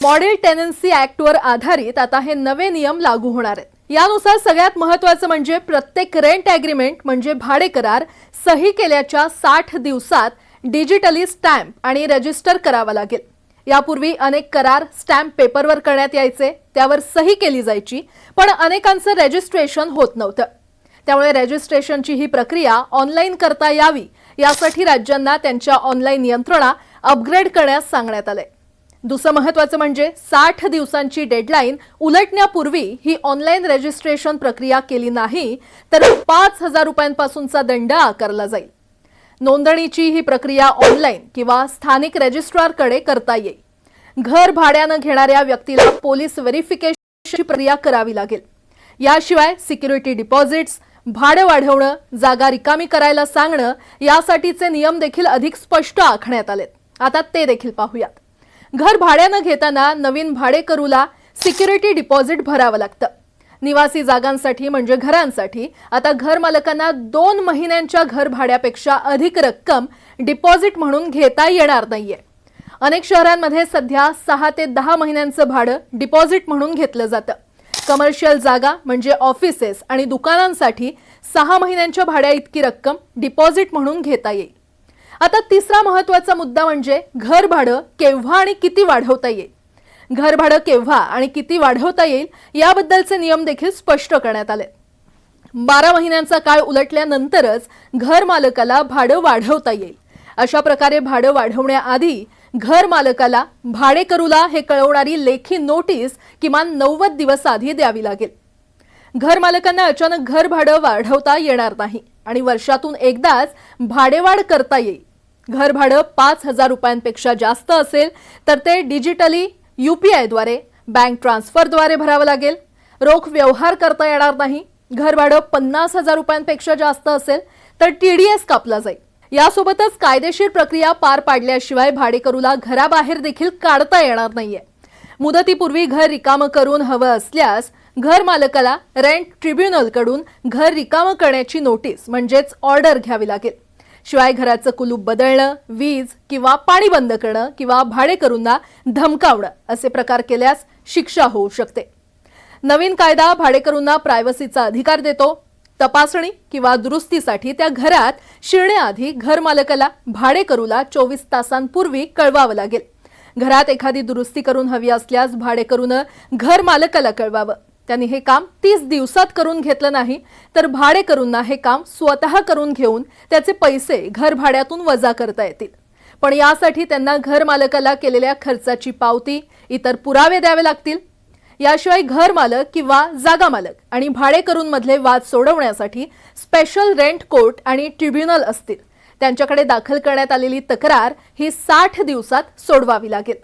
Model tenancy ऍक्टवर आधारित आता हे नवे नियम लागू होणार आहेत। यानुसार सगळ्यात महत्त्वाचं म्हणजे प्रत्येक रेंट ॲग्रीमेंट म्हणजे भाडे करार सही केल्याच्या 60 दिवसात डिजिटली स्टॅम्प आणि रजिस्टर करावा लागेल। यापूर्वी अनेक करार स्टॅम्प पेपरवर करण्यात यायचे, त्यावर सही केली जायची, पण अनेकांचं रजिस्ट्रेशन होत नव्हतं। त्यामुळे रजिस्ट्रेशनची ही प्रक्रिया ऑनलाईन करता यावी यासाठी राज्यांना त्यांच्या ऑनलाईन यंत्रणा अपग्रेड करण्यास सांगण्यात आले। दुसरं महत्त्वाचं म्हणजे 60 दिवसांची डेडलाईन उलटण्यापूर्वी ही ऑनलाईन रजिस्ट्रेशन प्रक्रिया केली नाही तर 5,000 रुपयांपासूनचा दंड आकारला जाईल। नोंदणीची ही प्रक्रिया ऑनलाईन किंवा स्थानिक रजिस्ट्रारकडे करता येईल। घर भाड्यानं घेणाऱ्या व्यक्तीला पोलीस व्हेरिफिकेशनची प्रक्रिया करावी लागेल। याशिवाय सिक्युरिटी डिपॉझिट्स, भाडं वाढवणं, जागा रिकामी करायला सांगणं यासाठीचे नियम देखील अधिक स्पष्ट आखण्यात आलेत। आता ते देखील पाहूयात। घर भाड्यानं घेताना नवीन भाडेकरूला सिक्युरिटी डिपॉझिट भरावं लागतं। निवासी जागांसाठी म्हणजे घरांसाठी आता घर मालकांना 2 महिन्यांच्या घर भाड्यापेक्षा अधिक रक्कम डिपॉझिट म्हणून घेता येणार नाहीये। अनेक शहरांमध्ये सध्या 6 ते 10 महिन्यांचं भाडं डिपॉझिट म्हणून घेतलं जातं। कमर्शियल जागा म्हणजे ऑफिसेस आणि दुकानांसाठी 6 महिन्यांच्या भाड्या इतकी रक्कम डिपॉझिट म्हणून घेता येईल। आता तिसरा महत्त्वाचा मुद्दा म्हणजे घर भाडं केव्हा आणि किती वाढवता येईल। घर भाडं केव्हा आणि किती वाढवता येईल याबद्दलचे नियम देखील स्पष्ट करण्यात आले। 12 महिन्यांचा काळ उलटल्यानंतरच घर मालकाला भाडं वाढवता येईल। अशा प्रकारे भाडं वाढवण्याआधी घर मालकाला भाडेकरूला हे कळवणारी लेखी नोटीस किमान 90 दिवस आधी द्यावी लागेल। घर मालकांना अचानक घर भाडं वाढवता येणार नाही आणि वर्षातून एकदाच भाडेवाढ करता येईल। घर भाडं 5,000 रुपयांपेक्षा जास्त असेल तर ते डिजिटली UPI द्वारे, बँक ट्रान्सफरद्वारे भरावं लागेल। रोख व्यवहार करता येणार नाही। घर भाडं 50,000 रुपयांपेक्षा जास्त असेल तर TDS कापला जाईल। यासोबतच कायदेशीर प्रक्रिया पार पाडल्याशिवाय भाडेकरूला घराबाहेर देखील काढता येणार नाहीये। मुदतीपूर्वी घर रिकामं करून हवं असल्यास घर मालकाला रेंट ट्रिब्युनलकडून घर रिकामं करण्याची नोटीस म्हणजेच ऑर्डर घ्यावी लागेल। शिवाय घराचं कुलूप बदलणं, वीज किंवा पाणी बंद करणं किंवा भाडेकरूंना धमकावणं असे प्रकार केल्यास शिक्षा होऊ शकते। नवीन कायदा भाडेकरूंना प्रायव्हसीचा अधिकार देतो। तपासणी किंवा दुरुस्तीसाठी त्या घरात शिरण्याआधी घर मालकाला भाडेकरूला 24 तासांपूर्वी कळवावं लागेल। घरात एखादी दुरुस्ती करून हवी असल्यास भाडेकरूनं घर मालकाला कळवावं। त्यांनी हे काम 30 दिवसात करून घेतलं नाही तर भाडेकरूंना हे काम स्वतः करून घेऊन त्याचे पैसे घर भाड्यातून वजा करता येतील। पण यासाठी त्यांना घर मालकाला केलेल्या खर्चाची पावती, इतर पुरावे द्यावे लागतील। याशिवाय घर मालक किंवा जागा मालक आणि भाडेकरूंमधले वाद सोडवण्यासाठी स्पेशल रेंट कोर्ट आणि ट्रिब्युनल असतील। त्यांच्याकडे दाखल करण्यात आलेली तक्रार ही 60 दिवसात सोडवावी लागेल।